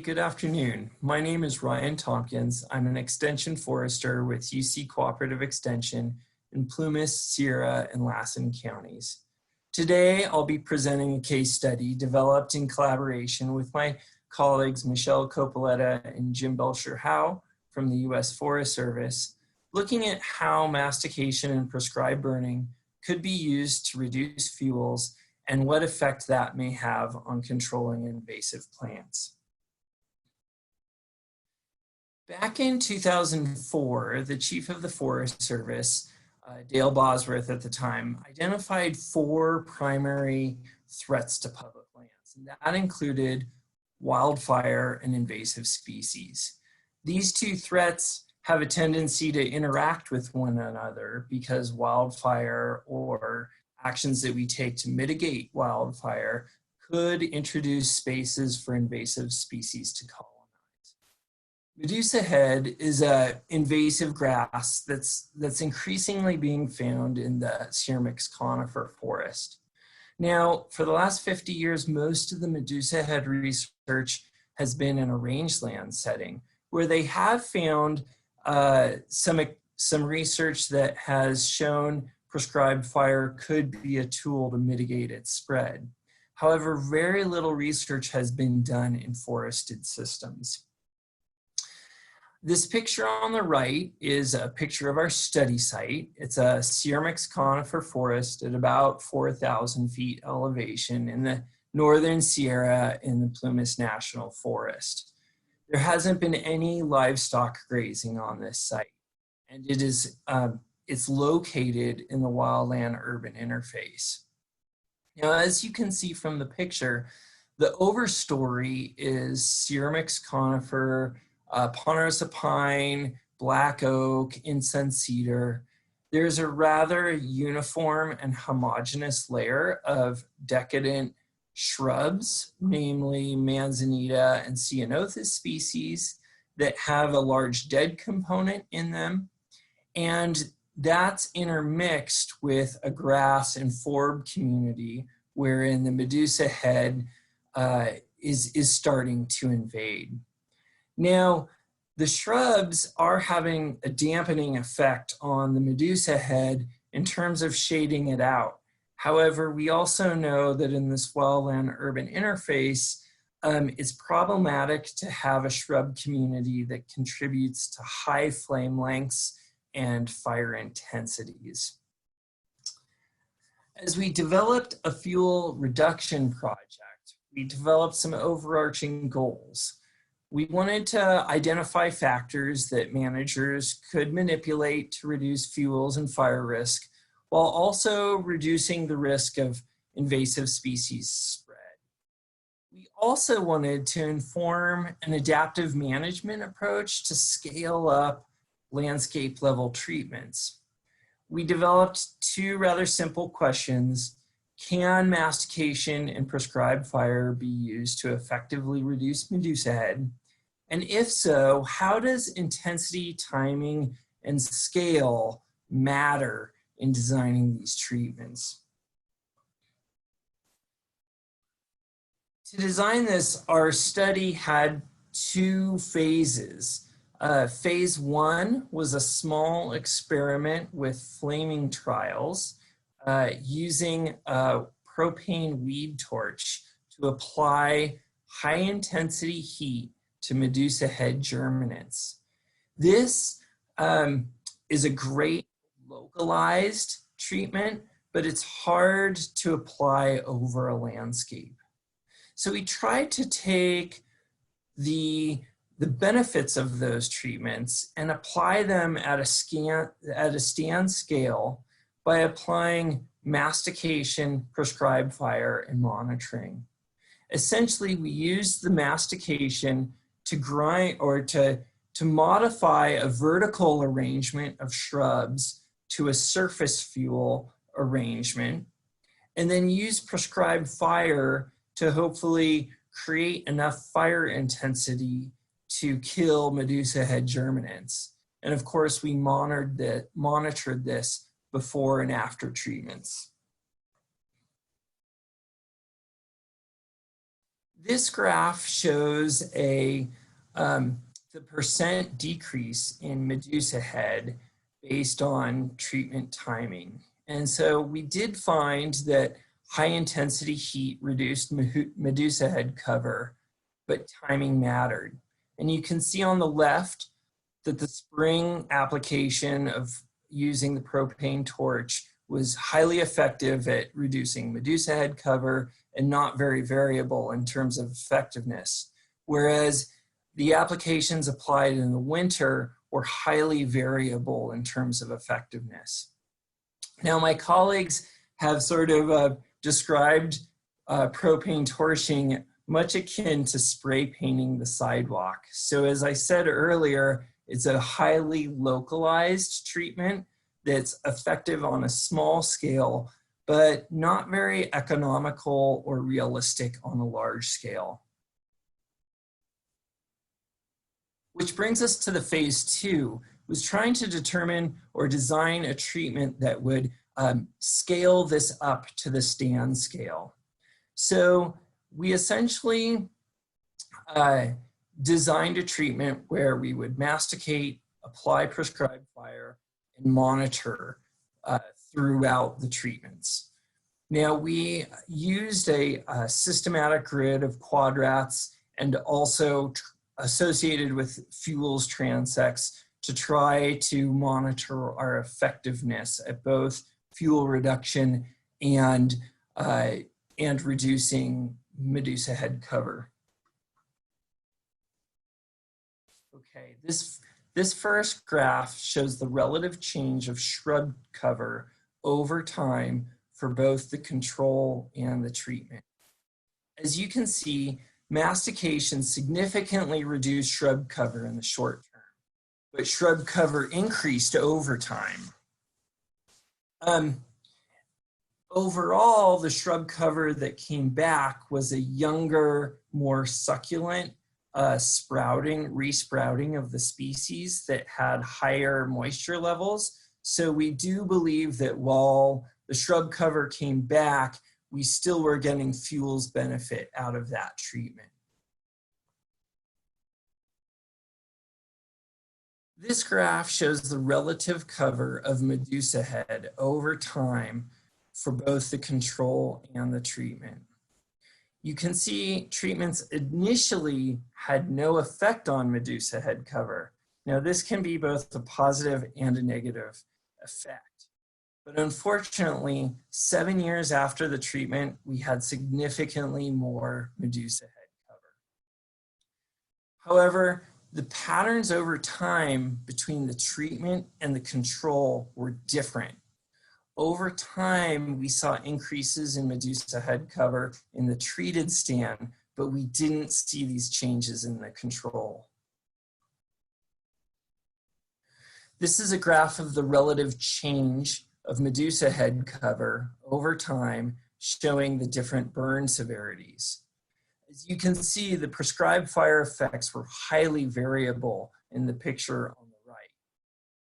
good afternoon. My name is Ryan Tompkins. I'm an extension forester with UC Cooperative Extension in Plumas, Sierra, and Lassen counties. Today, I'll be presenting a case study developed in collaboration with my colleagues Michelle Coppoletta and Jim Belsher-Howe from the US Forest Service, looking at how mastication and prescribed burning could be used to reduce fuels and what effect that may have on controlling invasive plants. Back in 2004, the chief of the Forest Service, Dale Bosworth at the time, identified 4 primary threats to public lands, and that included wildfire and invasive species. These 2 threats have a tendency to interact with one another because wildfire or actions that we take to mitigate wildfire could introduce spaces for invasive species to colonize. Medusahead is an invasive grass that's increasingly being found in the Elymus conifer forest. Now, for the last 50 years, most of the medusahead research has been in a rangeland setting, where they have found some research that has shown prescribed fire could be a tool to mitigate its spread. However, very little research has been done in forested systems. This picture on the right is a picture of our study site. It's a Elymus conifer forest at about 4,000 feet elevation in the northern Sierra in the Plumas National Forest. There hasn't been any livestock grazing on this site, and it's located in the wildland-urban interface. Now, as you can see from the picture, the overstory is Elymus conifer, ponderosa pine, black oak, incense cedar. There's a rather uniform and homogeneous layer of decadent shrubs, namely manzanita and ceanothus species that have a large dead component in them. And that's intermixed with a grass and forb community wherein the medusahead is starting to invade. Now, the shrubs are having a dampening effect on the medusahead in terms of shading it out. However, we also know that in this wildland-urban interface, it's problematic to have a shrub community that contributes to high flame lengths and fire intensities. As we developed a fuel reduction project, we developed some overarching goals. We wanted to identify factors that managers could manipulate to reduce fuels and fire risk, while also reducing the risk of invasive species spread. We also wanted to inform an adaptive management approach to scale up landscape level treatments. We developed 2 rather simple questions. Can mastication and prescribed fire be used to effectively reduce medusahead? And if so, how does intensity, timing, and scale matter in designing these treatments? To design this, our study had 2 phases. Phase 1 was a small experiment with flaming trials using a propane weed torch to apply high intensity heat to medusahead germinants. This is a great localized treatment, but it's hard to apply over a landscape. So we tried to take the benefits of those treatments and apply them at a stand scale by applying mastication, prescribed fire, and monitoring. Essentially, we used the mastication to grind or to modify a vertical arrangement of shrubs to a surface fuel arrangement, and then use prescribed fire to hopefully create enough fire intensity to kill medusahead germinants. And of course, we monitored this before and after treatments. This graph shows the percent decrease in medusahead based on treatment timing. And so we did find that high intensity heat reduced medusahead cover, but timing mattered. And you can see on the left that the spring application of using the propane torch was highly effective at reducing medusahead cover and not very variable in terms of effectiveness. Whereas the applications applied in the winter were highly variable in terms of effectiveness. Now, my colleagues have sort of described propane torching much akin to spray painting the sidewalk. So as I said earlier, it's a highly localized treatment that's effective on a small scale, but not very economical or realistic on a large scale. Which brings us to the phase 2, was trying to determine or design a treatment that would scale this up to the stand scale. So we essentially designed a treatment where we would masticate, apply prescribed fire, and monitor throughout the treatments. Now, we used a systematic grid of quadrats and also associated with fuels transects to try to monitor our effectiveness at both fuel reduction and reducing medusahead cover. Okay, this first graph shows the relative change of shrub cover over time for both the control and the treatment. As you can see, mastication significantly reduced shrub cover in the short term, but shrub cover increased over time. Overall, the shrub cover that came back was a younger, more succulent resprouting of the species that had higher moisture levels. So we do believe that while the shrub cover came back, we still were getting fuels benefit out of that treatment. This graph shows the relative cover of medusahead over time for both the control and the treatment. You can see treatments initially had no effect on medusahead cover. Now, this can be both a positive and a negative effect. But unfortunately, 7 years after the treatment, we had significantly more medusahead cover. However, the patterns over time between the treatment and the control were different. Over time, we saw increases in medusahead cover in the treated stand, but we didn't see these changes in the control. This is a graph of the relative change of medusahead cover over time, showing the different burn severities. As you can see, the prescribed fire effects were highly variable in the picture on the right.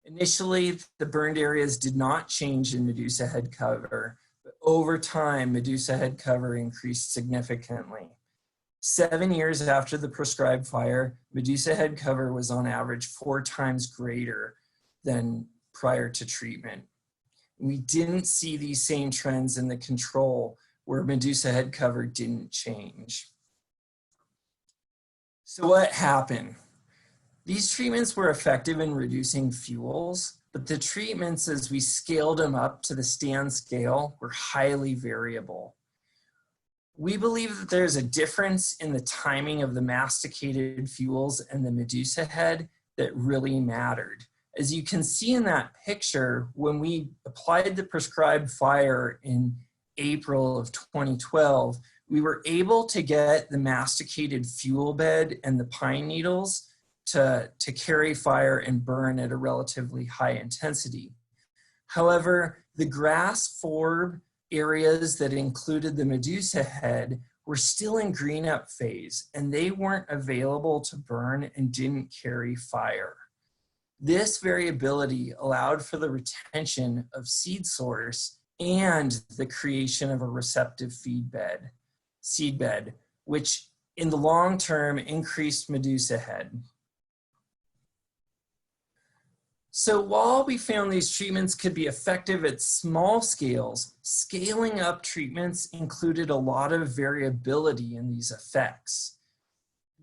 Initially, the burned areas did not change in medusahead cover, but over time, medusahead cover increased significantly. 7 years after the prescribed fire, medusahead cover was on average 4 times greater than prior to treatment. We didn't see these same trends in the control where medusahead cover didn't change. So what happened? These treatments were effective in reducing fuels, but the treatments as we scaled them up to the stand scale were highly variable. We believe that there's a difference in the timing of the masticated fuels and the medusahead that really mattered. As you can see in that picture, when we applied the prescribed fire in April of 2012, we were able to get the masticated fuel bed and the pine needles to carry fire and burn at a relatively high intensity. However, the grass forb areas that included the medusahead were still in green up phase, and they weren't available to burn and didn't carry fire. This variability allowed for the retention of seed source and the creation of a receptive seed bed, which in the long term, increased medusahead. So while we found these treatments could be effective at small scales, scaling up treatments included a lot of variability in these effects.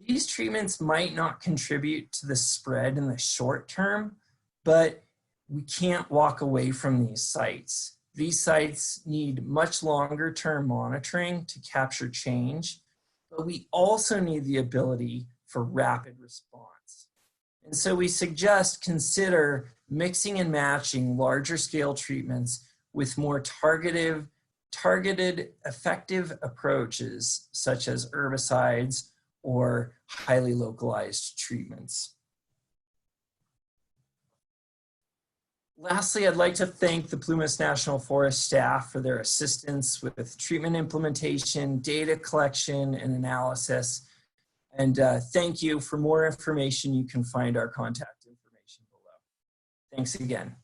These treatments might not contribute to the spread in the short term, but we can't walk away from these sites. These sites need much longer term monitoring to capture change, but we also need the ability for rapid response. And so we suggest consider mixing and matching larger scale treatments with more targeted effective approaches such as herbicides or highly localized treatments. Lastly, I'd like to thank the Plumas National Forest staff for their assistance with treatment implementation, data collection, and analysis. And thank you. For more information, you can find our contact information below. Thanks again.